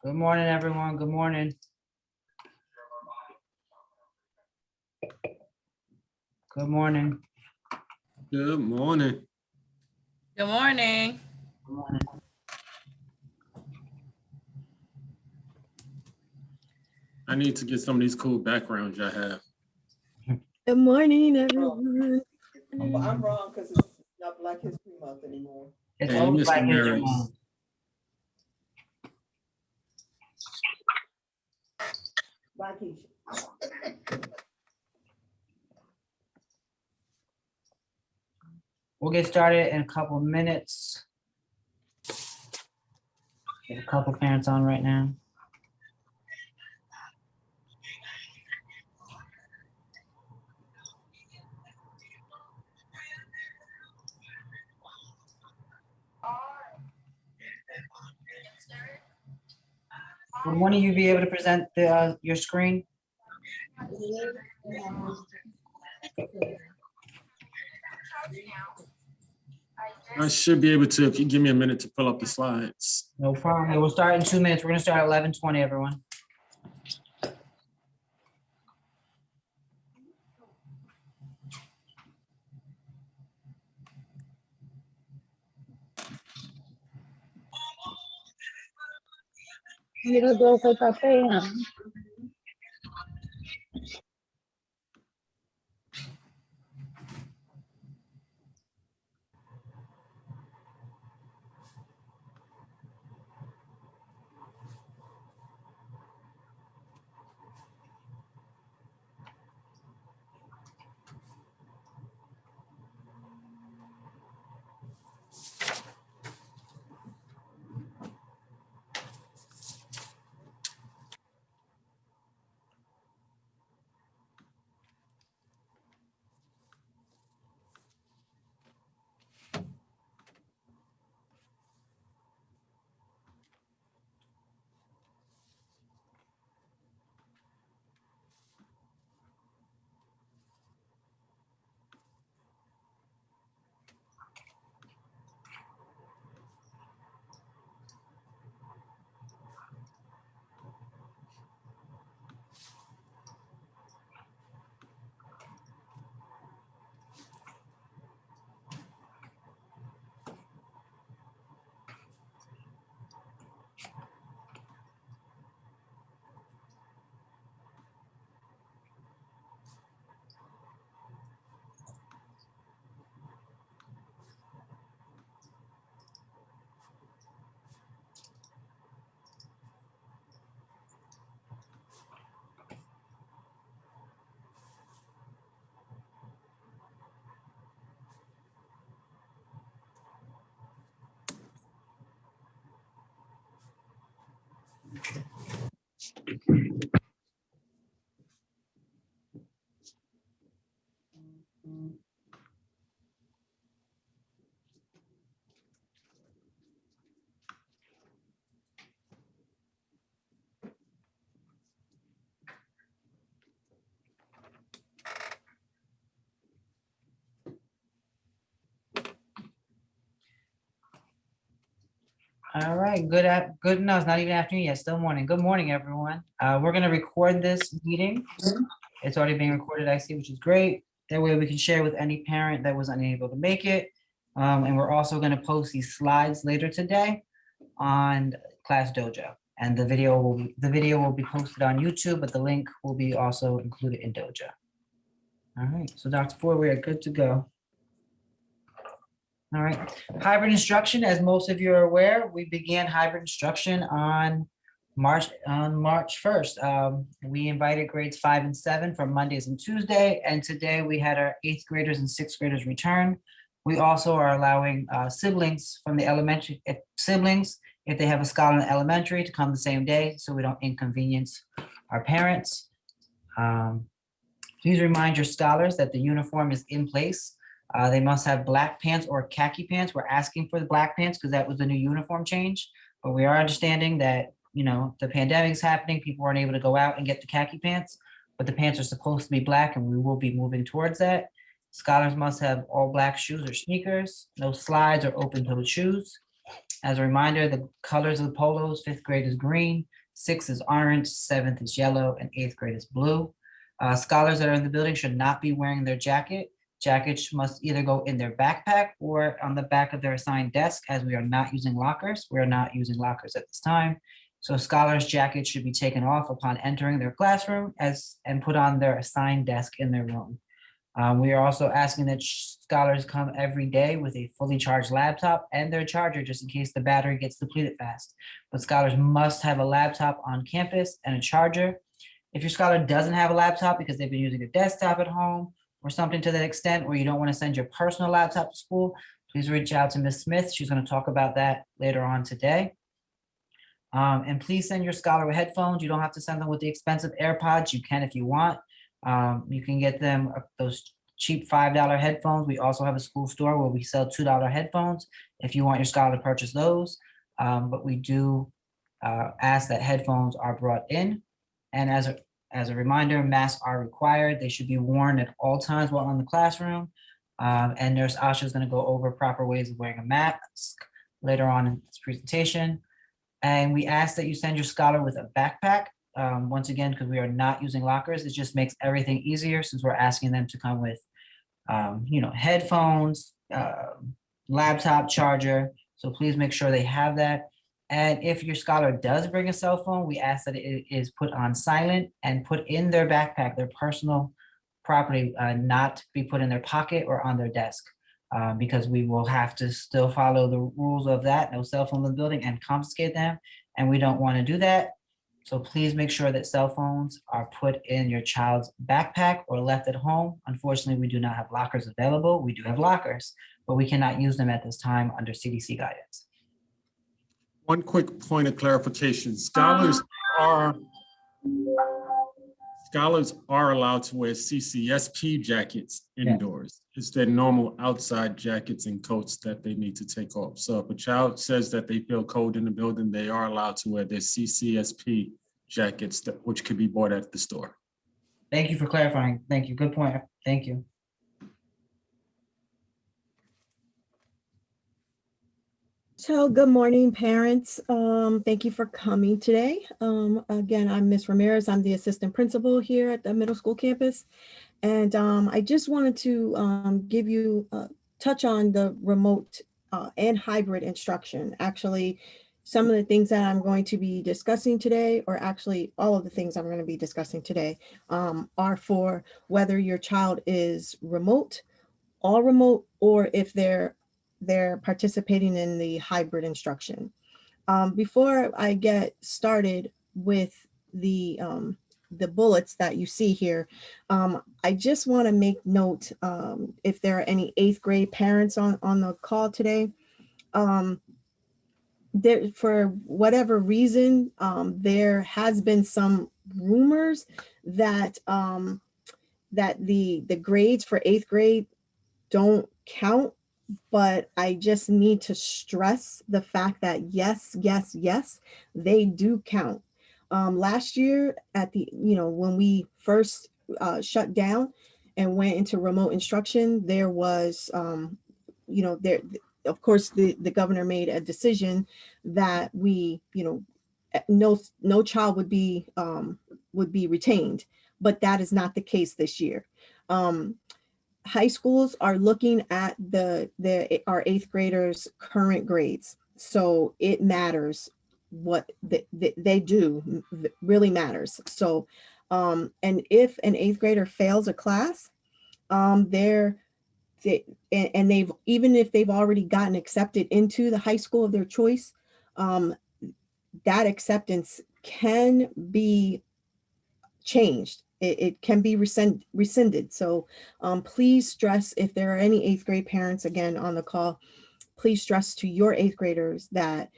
Good morning, everyone. Good morning. Good morning. Good morning. Good morning. Good morning. I need to get some of these cool backgrounds y'all have. Good morning, everyone. Well, I'm wrong because it's not Black History Month anymore. It's Hey, always Mr. Black History Ramirez. Month. Bye, Keisha. We'll get started in a couple of minutes. Get a couple parents on right now. Would one of you be able to present your screen? I should be able to if you give me a minute to pull up the slides. No problem. Yeah, we'll start in 2 minutes. We're gonna start at 11:20, everyone. Mira todo fue papel. All right, good enough. It's not even afternoon yet, still morning. Good morning, everyone. We're gonna record this meeting. It's already being recorded, I see, which is great. That way we can share with any parent that was unable to make it. And we're also gonna post these slides later today on Class Dojo. And the video will be posted on YouTube, but the link will be also included in Dojo. All right, so Dr. Ford, we are good to go. All right, hybrid instruction, as most of you are aware, we began hybrid instruction on March 1st. We invited grades 5 and 7 for Mondays and Tuesday, and today we had our 8th graders and 6th graders return. We also are allowing siblings from the elementary, if they have a scholar in the elementary, to come the same day, so we don't inconvenience our parents. Please remind your scholars that the uniform is in place. They must have black pants or khaki pants. We're asking for the black pants because that was the new uniform change. But we are understanding that, you know, the pandemic is happening. People aren't able to go out and get the khaki pants, but the pants are supposed to be black, and we will be moving towards that. Scholars must have all black shoes or sneakers, no slides or open-toed shoes. As a reminder, the colors of the polos, 5th grade is green, 6th is orange, 7th is yellow, and 8th grade is blue. Scholars that are in the building should not be wearing their jacket. Jackets must either go in their backpack or on the back of their assigned desk, as we are not using lockers. We are not using lockers at this time. So scholars' jackets should be taken off upon entering their classroom and put on their assigned desk in their room. We are also asking that scholars come every day with a fully charged laptop and their charger, just in case the battery gets depleted fast. But scholars must have a laptop on campus and a charger. If your scholar doesn't have a laptop because they've been using a desktop at home or something to that extent, or you don't want to send your personal laptop to school, please reach out to Ms. Smith. She's going to talk about that later on today. And please send your scholar with headphones. You don't have to send them with the expensive AirPods. You can if you want. You can get them those cheap $5 headphones. We also have a school store where we sell $2 headphones if you want your scholar to purchase those. But we do ask that headphones are brought in. And as a reminder, masks are required. They should be worn at all times while in the classroom. And Nurse Asha is going to go over proper ways of wearing a mask later on in this presentation. And we ask that you send your scholar with a backpack. Once again, because we are not using lockers, it just makes everything easier since we're asking them to come with, headphones, laptop, charger. So please make sure they have that. And if your scholar does bring a cell phone, we ask that it is put on silent and put in their backpack, their personal property, not be put in their pocket or on their desk, because we will have to still follow the rules of that, no cell phone in the building, and confiscate them. And we don't want to do that. So please make sure that cell phones are put in your child's backpack or left at home. Unfortunately, we do not have lockers available. We do have lockers, but we cannot use them at this time under CDC guidance. One quick point of clarification. Scholars are allowed to wear CCSP jackets indoors. It's their normal outside jackets and coats that they need to take off. So if a child says that they feel cold in the building, they are allowed to wear their CCSP jackets, which could be bought at the store. Thank you for clarifying. Thank you. Good point. Thank you. So good morning, parents. Thank you for coming today. Again, I'm Miss Ramirez. I'm the assistant principal here at the middle school campus. And I just wanted to give you touch on the remote and hybrid instruction. Actually, some of the things that I'm going to be discussing today, or actually all of the things I'm going to be discussing today, are for whether your child is remote, all remote, or if they're participating in the hybrid instruction. Before I get started with the bullets that you see here, I just want to make note, if there are any 8th grade parents on the call today, there, for whatever reason, there has been some rumors that that the grades for 8th grade don't count, but I just need to stress the fact that yes, they do count. Last year at the, when we first shut down and went into remote instruction, there was, there, of course, the governor made a decision that we, no child would be retained, but that is not the case this year. High schools are looking at our 8th graders' current grades. So it matters what they do, really matters. So, and if an 8th grader fails a class, even if they've already gotten accepted into the high school of their choice, that acceptance can be changed. It can be rescinded. So please stress, if there are any 8th grade parents again on the call, please stress to your 8th graders that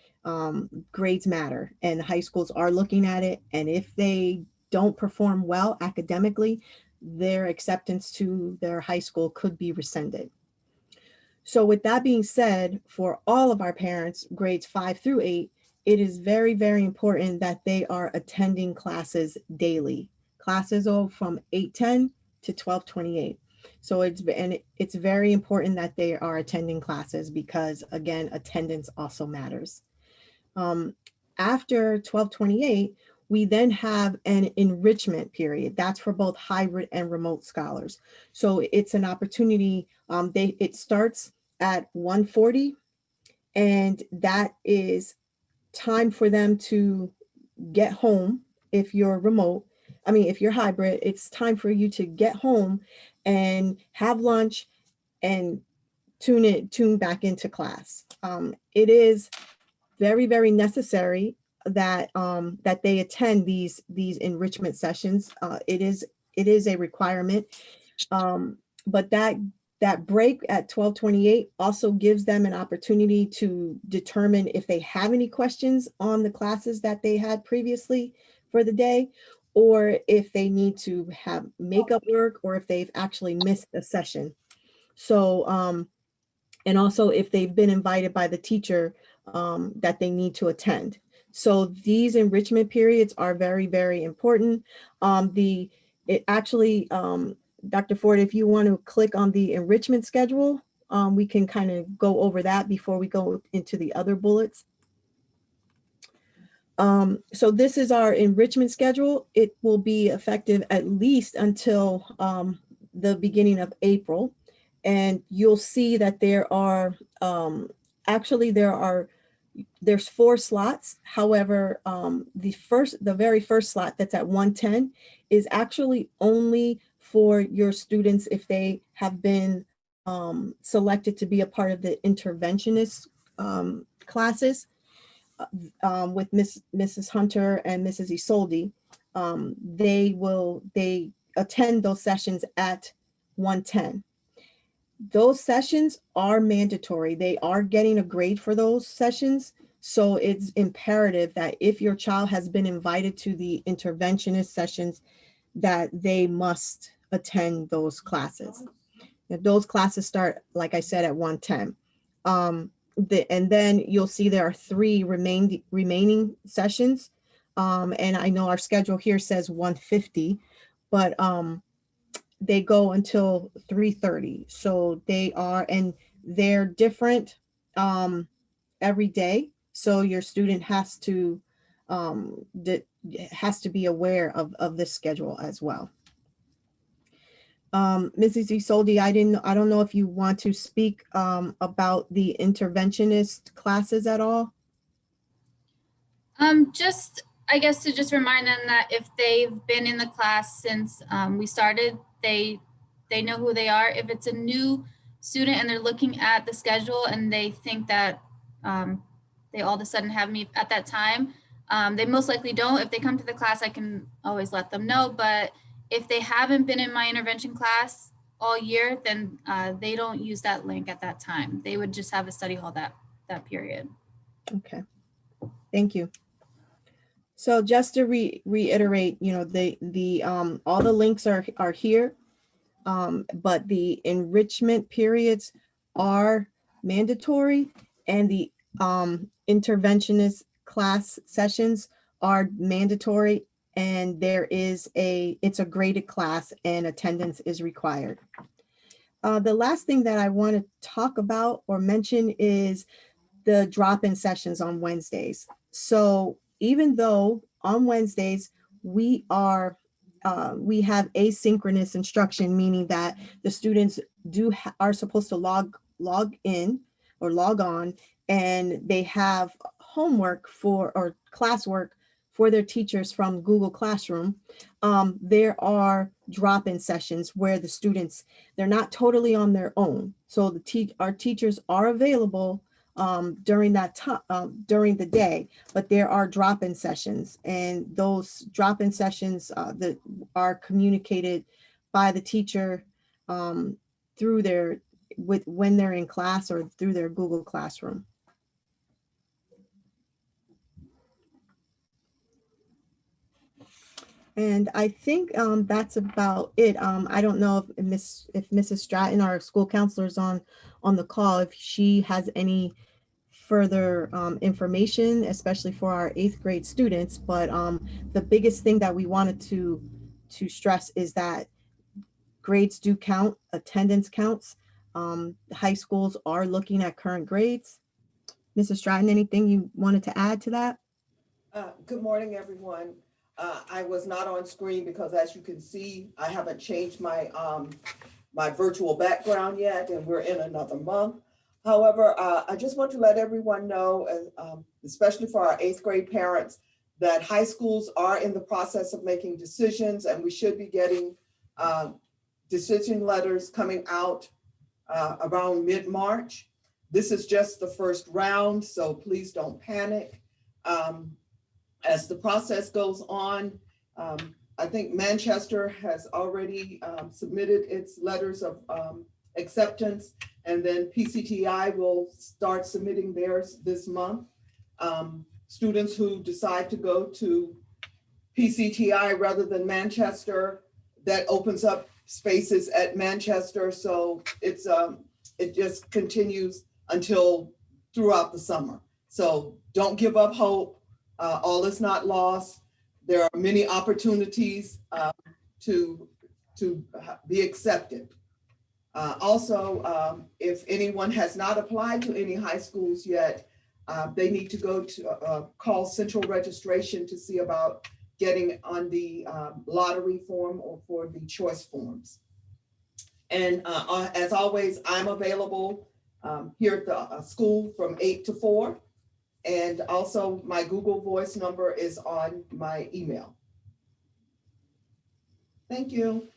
grades matter and high schools are looking at it. And if they don't perform well academically, their acceptance to their high school could be rescinded. So with that being said, for all of our parents, grades 5 through 8, it is very, very important that they are attending classes daily. Classes are from 8:10 to 12:28. So it's very important that they are attending classes because, again, attendance also matters. After 1228, we then have an enrichment period. That's for both hybrid and remote scholars. So it's an opportunity. It starts at 1:40, and that is time for them to get home. If you're remote, if you're hybrid, it's time for you to get home and have lunch and tune back into class. It is very, very necessary that that they attend these enrichment sessions. It is a requirement, but that break at 1228 also gives them an opportunity to determine if they have any questions on the classes that they had previously for the day, or if they need to have makeup work, or if they've actually missed a session. So and also if they've been invited by the teacher that they need to attend. So these enrichment periods are very, very important. Dr. Ford, if you want to click on the enrichment schedule, we can kind of go over that before we go into the other bullets. So this is our enrichment schedule. It will be effective at least until the beginning of April. And you'll see that there's 4 slots. However, the very first slot that's at 110 is actually only for your students if they have been selected to be a part of the interventionist classes with Mrs. Hunter and Mrs. Isolde. They attend those sessions at 110. Those sessions are mandatory. They are getting a grade for those sessions. So it's imperative that if your child has been invited to the interventionist sessions, that they must attend those classes. And those classes start, like I said, at 110. And then you'll see there are 3 remaining sessions. And I know our schedule here says 150, but they go until 3:30. So they're different every day. So your student has to be aware of this schedule as well. Mrs. Isolde, I don't know if you want to speak about the interventionist classes at all. Just, I guess, to just remind them that if they've been in the class since we started, they know who they are. If it's a new student and they're looking at the schedule and they think that they all of a sudden have me at that time, they most likely don't. If they come to the class, I can always let them know. But if they haven't been in my intervention class all year, then they don't use that link at that time. They would just have a study hall that period. Okay, thank you. So just to reiterate, the all the links are here, but the enrichment periods are mandatory, and the interventionist class sessions are mandatory, and it's a graded class and attendance is required. The last thing that I want to talk about or mention is the drop-in sessions on Wednesdays. So even though on Wednesdays we have asynchronous instruction, meaning that the students are supposed to log in or log on, and they have homework or classwork for their teachers from Google Classroom. There are drop-in sessions where the students, they're not totally on their own. So our teachers are available during that time, during the day, but there are drop-in sessions, and those drop-in sessions that are communicated by the teacher through when they're in class or through their Google Classroom. And I think that's about it. I don't know if Mrs. Stratton, our school counselor, is on the call, if she has any further information, especially for our 8th grade students. But the biggest thing that we wanted to stress is that grades do count, attendance counts. The high schools are looking at current grades. Mrs. Stratton, anything you wanted to add to that? Good morning, everyone. I was not on screen because, as you can see, I haven't changed my my virtual background yet, and we're in another month. However, I just want to let everyone know, especially for our 8th grade parents, that high schools are in the process of making decisions, and we should be getting decision letters coming out around mid-March. This is just the first round, so please don't panic. As the process goes on, I think Manchester has already submitted its letters of acceptance, and then PCTI will start submitting theirs this month. Students who decide to go to PCTI rather than Manchester, that opens up spaces at Manchester, so it's it just continues until throughout the summer. So don't give up hope. All is not lost. There are many opportunities to be accepted. Also, if anyone has not applied to any high schools yet, they need to go to call central registration to see about getting on the lottery form or for the choice forms. And as always, I'm available here at the school from 8 to 4. And also my Google Voice number is on my email. Thank you.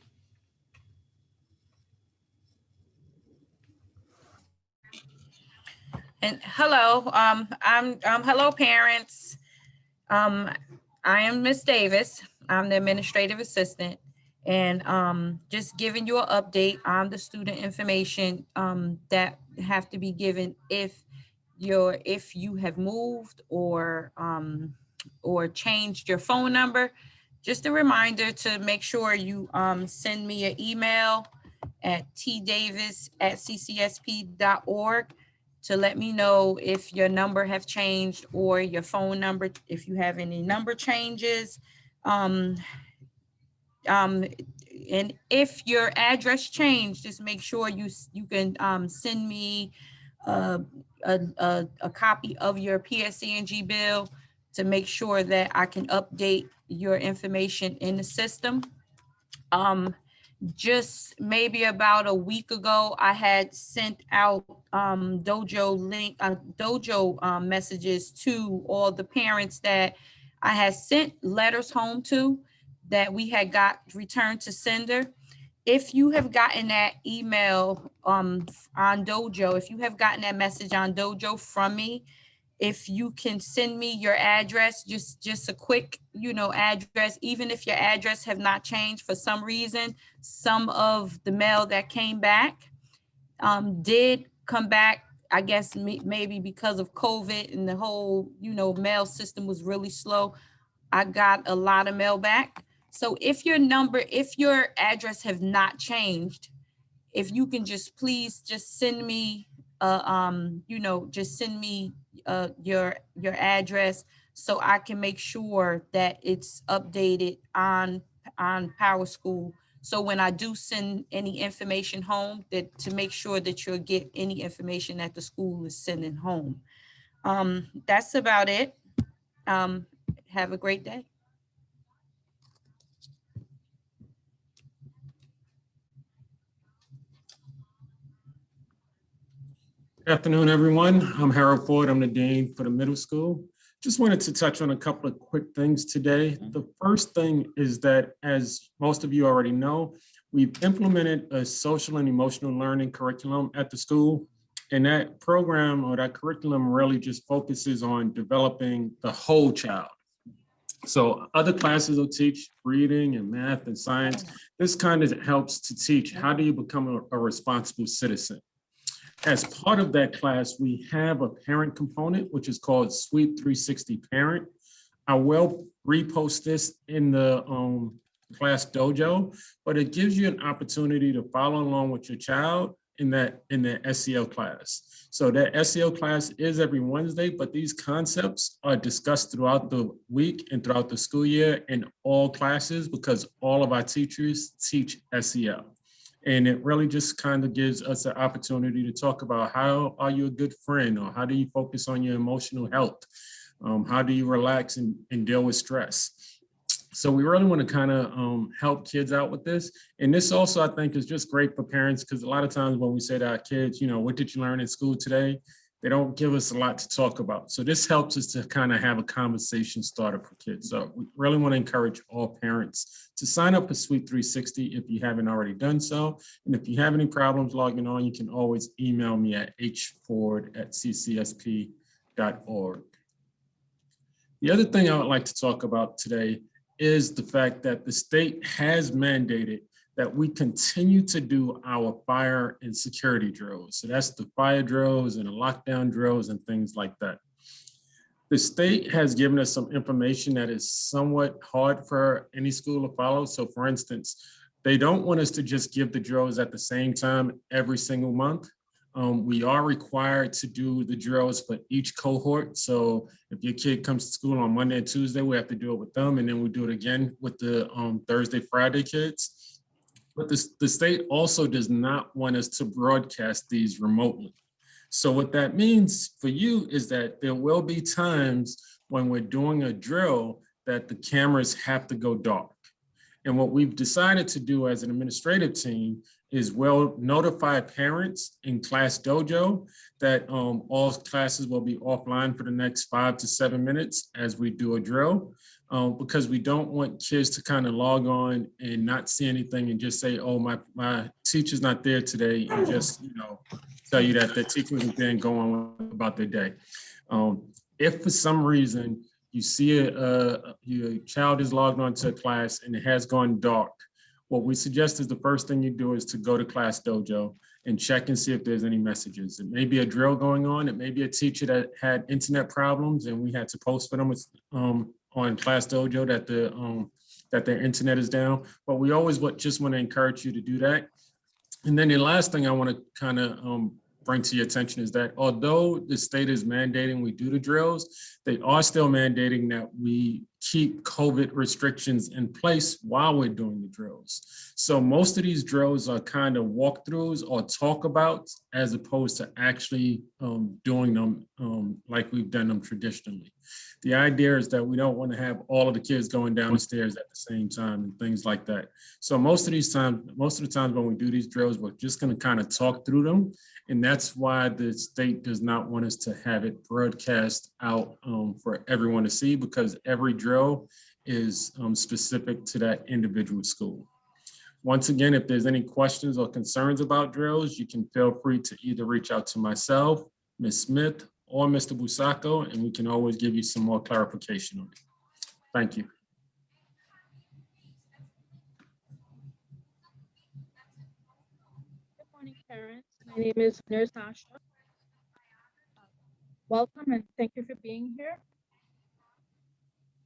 And hello, hello parents. I am Miss Davis. I'm the administrative assistant, and just giving you an update on the student information that have to be given if you have moved or changed your phone number. Just a reminder to make sure you send me an email at tdavis@ccsp.org to let me know if your number have changed or your phone number, if you have any number changes. And if your address changed, just make sure you can send me a copy of your PSE&G bill to make sure that I can update your information in the system. Just maybe about a week ago, I had sent out dojo messages to all the parents that I had sent letters home to that we had got returned to sender. If you have gotten that email on Dojo, if you have gotten that message on Dojo from me, if you can send me your address, just a quick, address, even if your address have not changed for some reason, some of the mail that came back did come back, I guess maybe because of COVID and the whole, mail system was really slow. I got a lot of mail back. So if your address have not changed, if you can just please just send me, just send me your address so I can make sure that it's updated on Power School. So when I do send any information home, that to make sure that you'll get any information that the school is sending home. That's about it. Have a great day. Afternoon, everyone. I'm Harold Ford. I'm the Dean for the middle school. Just wanted to touch on a couple of quick things today. The first thing is that, as most of you already know, we've implemented a social and emotional learning curriculum at the school. And that program or that curriculum really just focuses on developing the whole child. So other classes will teach reading and math and science. This kind of helps to teach how do you become a responsible citizen. As part of that class, we have a parent component, which is called Sweet 360 Parent. I will repost this in the class dojo, but it gives you an opportunity to follow along with your child in the SEL class. So that SEL class is every Wednesday, but these concepts are discussed throughout the week and throughout the school year in all classes because all of our teachers teach SEL. And it really just kind of gives us an opportunity to talk about how are you a good friend, or how do you focus on your emotional health? How do you relax and deal with stress? So we really want to kind of help kids out with this. And this also, I think, is just great for parents, because a lot of times when we say to our kids, you know, what did you learn in school today? They don't give us a lot to talk about. So this helps us to kind of have a conversation starter for kids. So we really want to encourage all parents to sign up for Suite 360 if you haven't already done so. And if you have any problems logging on, you can always email me at hford@ccsp.org. The other thing I would like to talk about today is the fact that the state has mandated that we continue to do our fire and security drills. So that's the fire drills and the lockdown drills and things like that. The state has given us some information that is somewhat hard for any school to follow. So for instance, they don't want us to just give the drills at the same time every single month. We are required to do the drills for each cohort. So if your kid comes to school on Monday and Tuesday, we have to do it with them. And then we do it again with the Thursday, Friday kids. But the state also does not want us to broadcast these remotely. So what that means for you is that there will be times when we're doing a drill that the cameras have to go dark. And what we've decided to do as an administrative team is we'll notify parents in Class Dojo that all classes will be offline for the next 5 to 7 minutes as we do a drill, because we don't want kids to kind of log on and not see anything and just say, oh, my teacher's not there today, and just, you know, tell you that the teacher wasn't there and go on about their day. If for some reason you see your child is logged onto a class and it has gone dark, what we suggest is the first thing you do is to go to Class Dojo and check and see if there's any messages. It may be a drill going on. It may be a teacher that had internet problems and we had to post for them on Class Dojo that their internet is down. But we always just want to encourage you to do that. And then the last thing I want to kind of bring to your attention is that although the state is mandating we do the drills, they are still mandating that we keep COVID restrictions in place while we're doing the drills. So most of these drills are kind of walkthroughs or talkabouts, as opposed to actually doing them like we've done them traditionally. The idea is that we don't want to have all of the kids going down the stairs at the same time and things like that. So most of the times when we do these drills, we're just going to kind of talk through them. And that's why the state does not want us to have it broadcast out for everyone to see, because every drill is specific to that individual school. Once again, if there's any questions or concerns about drills, you can feel free to either reach out to myself, Ms. Smith, or Mr. Busacco, and we can always give you some more clarification on it. Thank you. Good morning, parents. My name is Nurse Asha. Welcome and thank you for being here.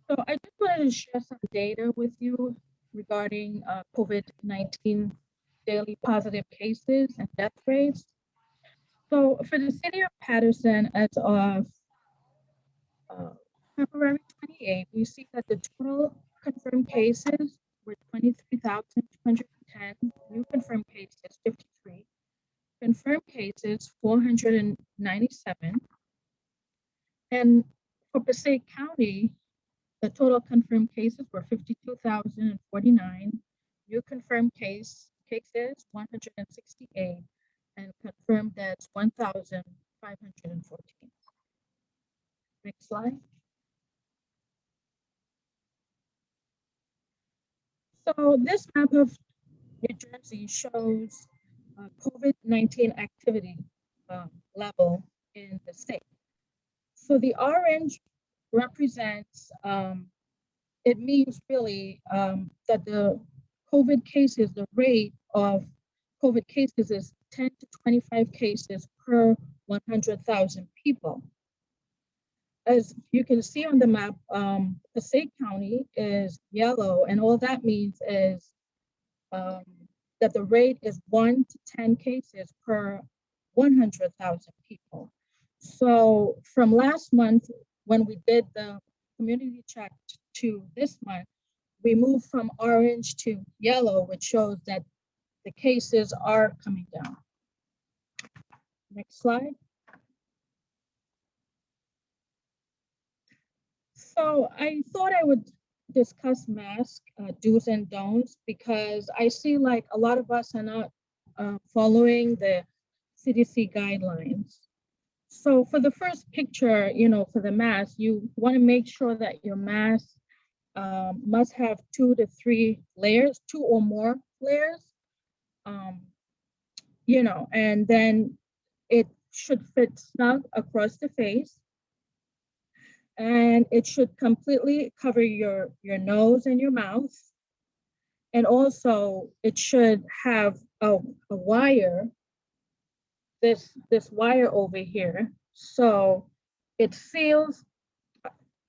So I just wanted to share some data with you regarding COVID-19 daily positive cases and death rates. So for the city of Patterson, as of February 28, we see that the total confirmed cases were 23,210, new confirmed cases 53, confirmed cases 497, and for Passaic County, the total confirmed cases were 52,049, new confirmed cases 168, and confirmed deaths 1,514. Next slide. So this map of New Jersey shows COVID-19 activity level in the state. So the orange represents, it means really that the COVID cases, the rate of COVID cases is 10 to 25 cases per 100,000 people. As you can see on the map, Passaic County is yellow, and all that means is that the rate is 1 to 10 cases per 100,000 people. So from last month, when we did the community check to this month, we moved from orange to yellow, which shows that the cases are coming down. Next slide. So I thought I would discuss mask do's and don'ts, because I see like a lot of us are not following the CDC guidelines. So for the first picture, for the mask, you want to make sure that your mask must have 2 to 3 layers, 2 or more layers, and then it should fit snug across the face. And it should completely cover your nose and your mouth. And also it should have a wire, this wire over here. So it seals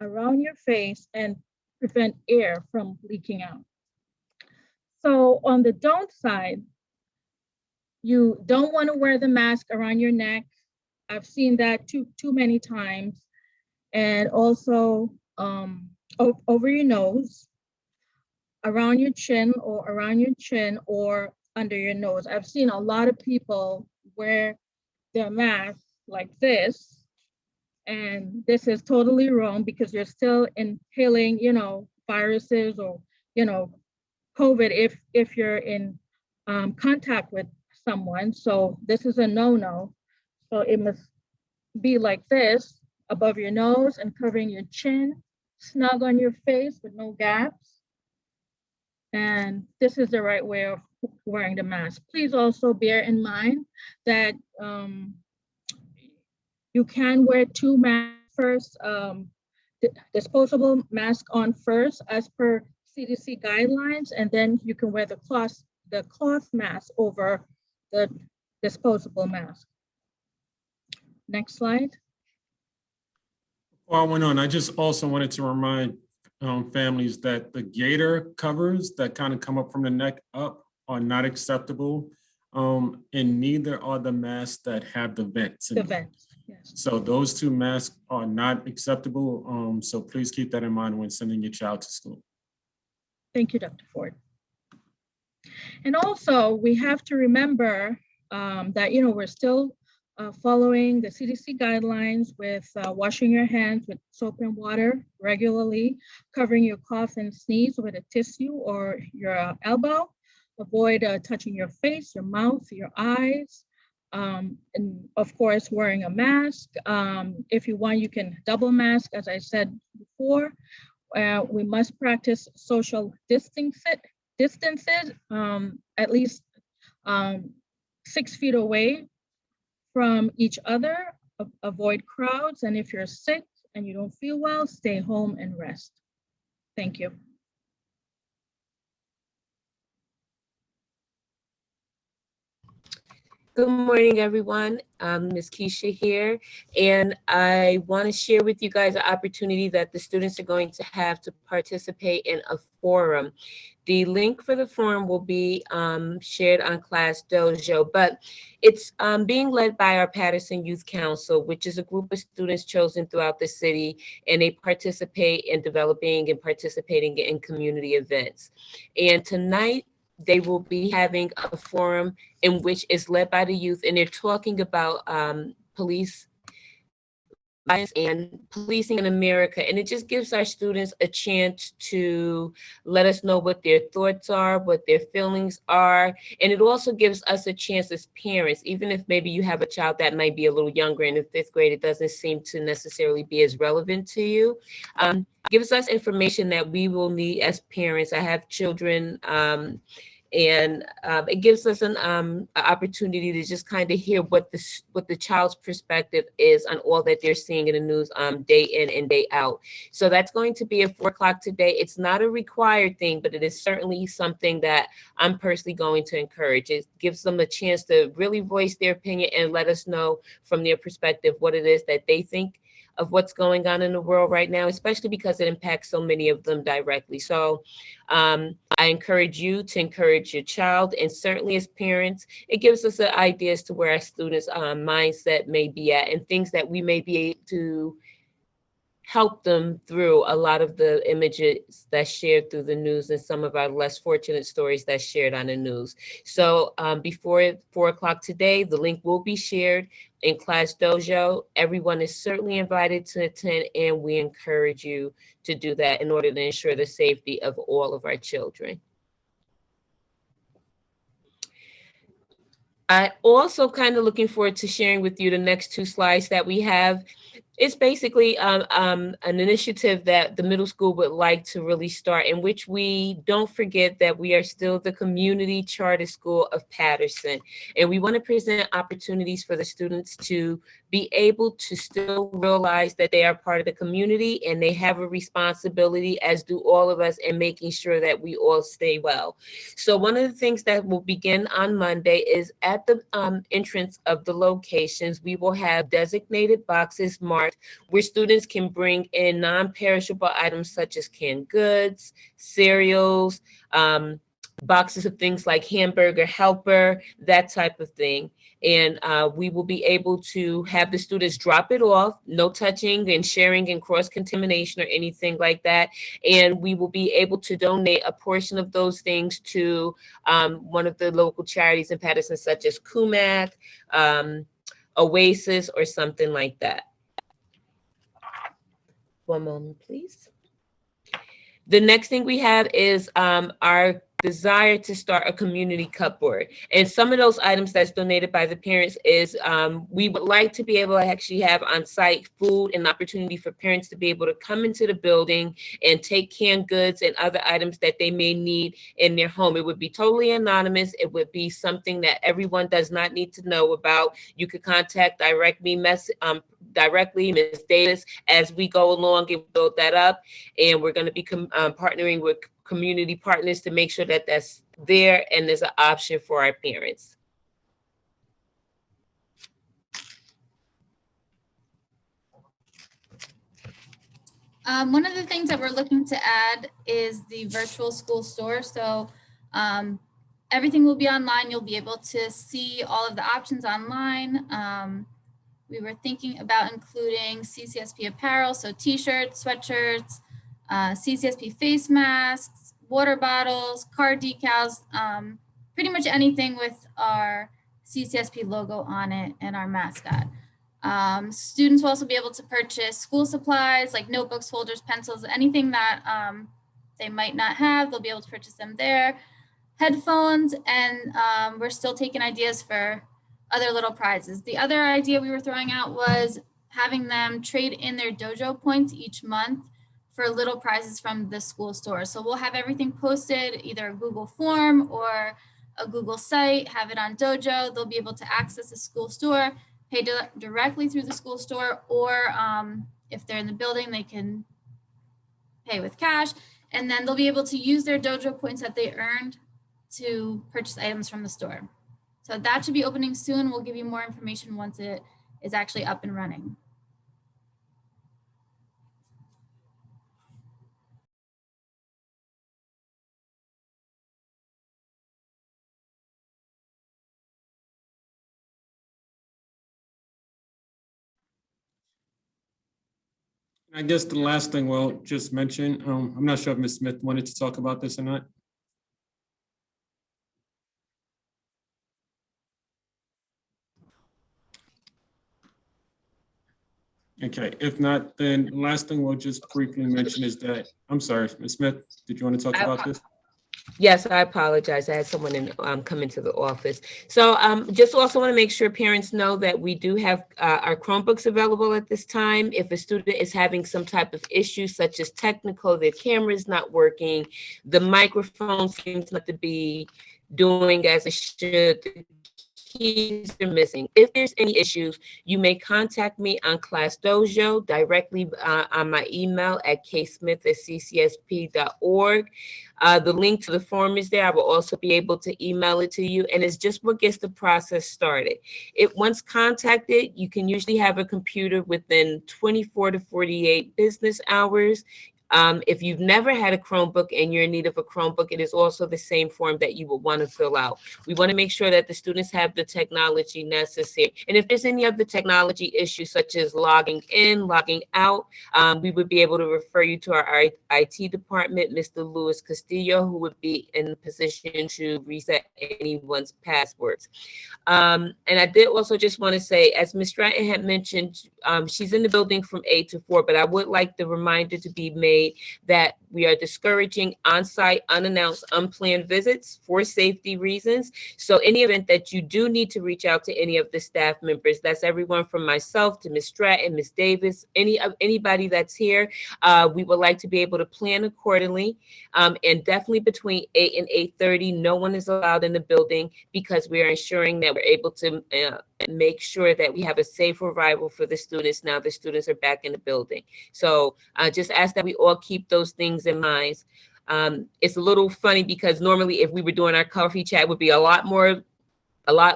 around your face and prevent air from leaking out. So on the don't side, you don't want to wear the mask around your neck. I've seen that too many times. And also over your nose, around your chin or under your nose. I've seen a lot of people wear their mask like this, and this is totally wrong because you're still inhaling, viruses or, COVID if you're in contact with someone. So this is a no-no. So it must be like this, above your nose and covering your chin, snug on your face with no gaps. And this is the right way of wearing the mask. Please also bear in mind that you can wear 2 masks first, disposable mask on first as per CDC guidelines, and then you can wear the cloth mask over the disposable mask. Next slide. Before I went on, I just also wanted to remind families that the gaiter covers that kind of come up from the neck up are not acceptable, and neither are the masks that have the vents. The vents, yes. So those 2 masks are not acceptable. So please keep that in mind when sending your child to school. Thank you, Dr. Ford. And also, we have to remember that, we're still following the CDC guidelines with washing your hands with soap and water regularly, covering your cough and sneeze with a tissue or your elbow. Avoid touching your face, your mouth, your eyes, and of course, wearing a mask. If you want, you can double mask, as I said before. We must practice social distances, at least 6 feet away from each other. Avoid crowds, and if you're sick and you don't feel well, stay home and rest. Thank you. Good morning, everyone. Ms. Keisha here, and I want to share with you guys an opportunity that the students are going to have to participate in a forum. The link for the forum will be shared on Class Dojo, but it's being led by our Patterson Youth Council, which is a group of students chosen throughout the city, and they participate in developing and participating in community events. And tonight, they will be having a forum in which is led by the youth, and they're talking about police violence and policing in America. And it just gives our students a chance to let us know what their thoughts are, what their feelings are. And it also gives us a chance as parents, even if maybe you have a child that might be a little younger in the 5th grade, it doesn't seem to necessarily be as relevant to you. Gives us information that we will need as parents. I have children, and it gives us an opportunity to just kind of hear what the child's perspective is on all that they're seeing in the news day in and day out. So that's going to be at 4 o'clock today. It's not a required thing, but it is certainly something that I'm personally going to encourage. It gives them a chance to really voice their opinion and let us know from their perspective what it is that they think of what's going on in the world right now, especially because it impacts so many of them directly. So I encourage you to encourage your child, and certainly as parents, it gives us an idea as to where our students' mindset may be at and things that we may be able to help them through a lot of the images that's shared through the news and some of our less fortunate stories that's shared on the news. So before 4 o'clock today, the link will be shared in Class Dojo. Everyone is certainly invited to attend, and we encourage you to do that in order to ensure the safety of all of our children. I also kind of looking forward to sharing with you the next 2 slides that we have. It's basically an initiative that the middle school would like to really start, in which we don't forget that we are still the community charter school of Patterson. And we want to present opportunities for the students to be able to still realize that they are part of the community and they have a responsibility, as do all of us, in making sure that we all stay well. So one of the things that will begin on Monday is at the entrance of the locations, we will have designated boxes marked where students can bring in non-perishable items such as canned goods, cereals, boxes of things like hamburger helper, that type of thing. And we will be able to have the students drop it off, no touching and sharing and cross-contamination or anything like that. And we will be able to donate a portion of those things to one of the local charities in Patterson, such as Kumac, Oasis, or something like that. One moment, please. The next thing we have is our desire to start a community cupboard. And some of those items that's donated by the parents is we would like to be able to actually have on-site food and opportunity for parents to be able to come into the building and take canned goods and other items that they may need in their home. It would be totally anonymous. It would be something that everyone does not need to know about. You could contact directly Ms. Davis as we go along and build that up. And we're going to be partnering with community partners to make sure that that's there and there's an option for our parents. One of the things that we're looking to add is the virtual school store. So everything will be online. You'll be able to see all of the options online. We were thinking about including CCSP apparel, so t-shirts, sweatshirts, CCSP face masks, water bottles, car decals, pretty much anything with our CCSP logo on it and our mascot. Students will also be able to purchase school supplies like notebooks, folders, pencils, anything that they might not have, they'll be able to purchase them there. Headphones, and we're still taking ideas for other little prizes. The other idea we were throwing out was having them trade in their dojo points each month for little prizes from the school store. So we'll have everything posted, either a Google form or a Google site, have it on Dojo. They'll be able to access the school store, pay directly through the school store, or if they're in the building, they can pay with cash. And then they'll be able to use their dojo points that they earned to purchase items from the store. So that should be opening soon. We'll give you more information once it is actually up and running. I guess the last thing we'll just mention, I'm not sure if Ms. Smith wanted to talk about this or not. Okay, if not, then the last thing we'll just briefly mention is that, I'm sorry, Ms. Smith, did you want to talk about this? Yes, I apologize. I had someone come into the office. So just also want to make sure parents know that we do have our Chromebooks available at this time. If a student is having some type of issue, such as technical, their camera is not working, the microphone seems not to be doing as it should, the keys are missing. If there's any issues, you may contact me on Class Dojo directly on my email at ksmith@ccsp.org. The link to the form is there. I will also be able to email it to you, and it's just what gets the process started. Once contacted, you can usually have a computer within 24 to 48 business hours. If you've never had a Chromebook and you're in need of a Chromebook, it is also the same form that you will want to fill out. We want to make sure that the students have the technology necessary. And if there's any other technology issues, such as logging in, logging out, we would be able to refer you to our IT department, Mr. Luis Castillo, who would be in the position to reset anyone's passwords. And I did also just want to say, as Ms. Stratton had mentioned, she's in the building from 8 to 4, but I would like the reminder to be made that we are discouraging on-site, unannounced, unplanned visits for safety reasons. So any event that you do need to reach out to any of the staff members, that's everyone from myself to Ms. Stratton, Ms. Davis, anybody that's here, we would like to be able to plan accordingly. And definitely between 8 and 8:30, no one is allowed in the building, because we are ensuring that we're able to make sure that we have a safe arrival for the students now the students are back in the building. So I just ask that we all keep those things in mind. It's a little funny because normally if we were doing our coffee chat, it would be a lot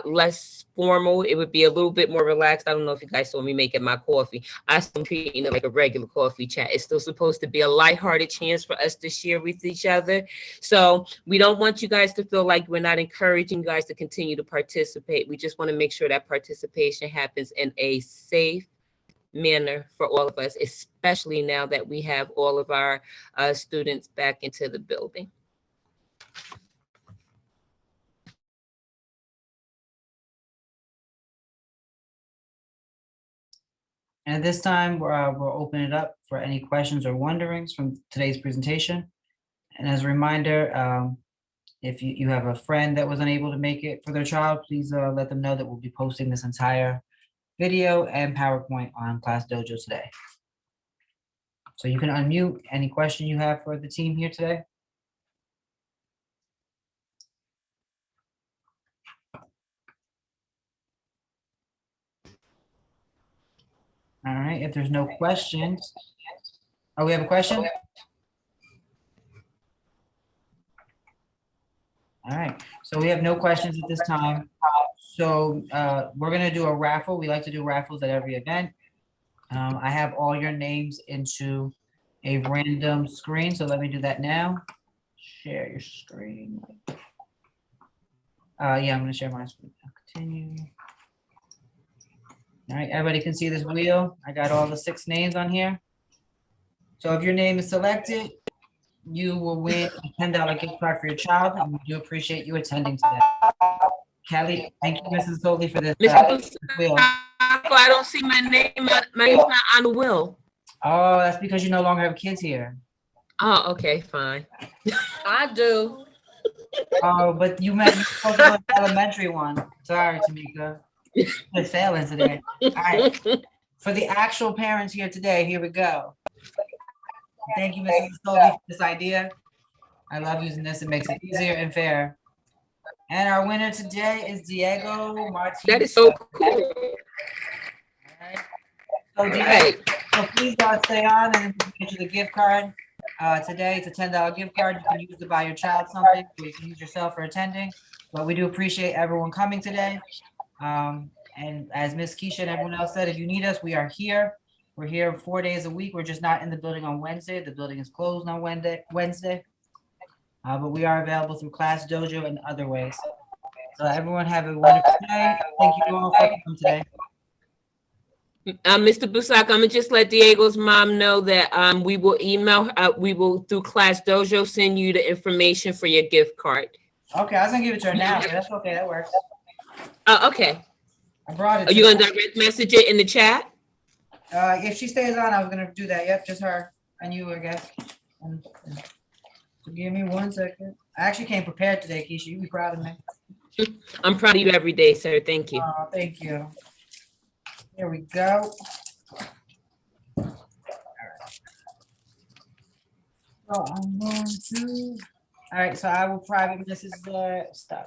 less formal. It would be a little bit more relaxed. I don't know if you guys saw me making my coffee. I still treating it like a regular coffee chat. It's still supposed to be a lighthearted chance for us to share with each other. So we don't want you guys to feel like we're not encouraging you guys to continue to participate. We just want to make sure that participation happens in a safe manner for all of us, especially now that we have all of our students back into the building. And at this time, we'll open it up for any questions or wonderings from today's presentation. And as a reminder, if you have a friend that was unable to make it for their child, please let them know that we'll be posting this entire video and PowerPoint on Class Dojo today. So you can unmute any question you have for the team here today. All right, if there's no questions. Oh, we have a question? All right, so we have no questions at this time. So we're gonna do a raffle. We like to do raffles at every event. I have all your names into a random screen, so let me do that now. Share your screen. Yeah, I'm gonna share my screen. Continue. All right, everybody can see this wheel. I got all the 6 names on here. So if your name is selected, you will win a $10 gift card for your child, and we do appreciate you attending today. Kelly, thank you, Mrs. Soley, for this wheel. I don't see my name. My name's not on the wheel. Oh, that's because you no longer have kids here. Oh, okay, fine. I do. Oh, but you meant you supposed to go to the elementary one. Sorry, Tamika. You're failing today. All right. For the actual parents here today, here we go. Thank you, Mrs. Stoley, for this idea. I love using this. It makes it easier and fair. And our winner today is Diego Martinez. That is so cool. All right. So, Diego, so please stay on and get you the gift card. Today, it's a $10 gift card. You can use to buy your child something, or you can use yourself for attending. But we do appreciate everyone coming today. And as Ms. Keisha and everyone else said, if you need us, we are here. We're here 4 days a week. We're just not in the building on Wednesday. The building is closed on Wednesday. But we are available through Class Dojo and other ways. So everyone have a wonderful day. Thank you all for coming today. Mr. Busak, I'm gonna just let Diego's mom know that we will through Class Dojo send you the information for your gift card. Okay, I was gonna give it to her now, but that's okay, that works. Oh, okay. I brought it. Are you gonna direct message it in the chat? If she stays on, I was gonna do that. Yep, just her and you, I guess. So give me 1 second. I actually came prepared today, Keisha. You be proud of me. I'm proud of you every day, sir. Thank you. Thank you. Here we go. All right. So I'm going to. All right, so I will private message the stuff.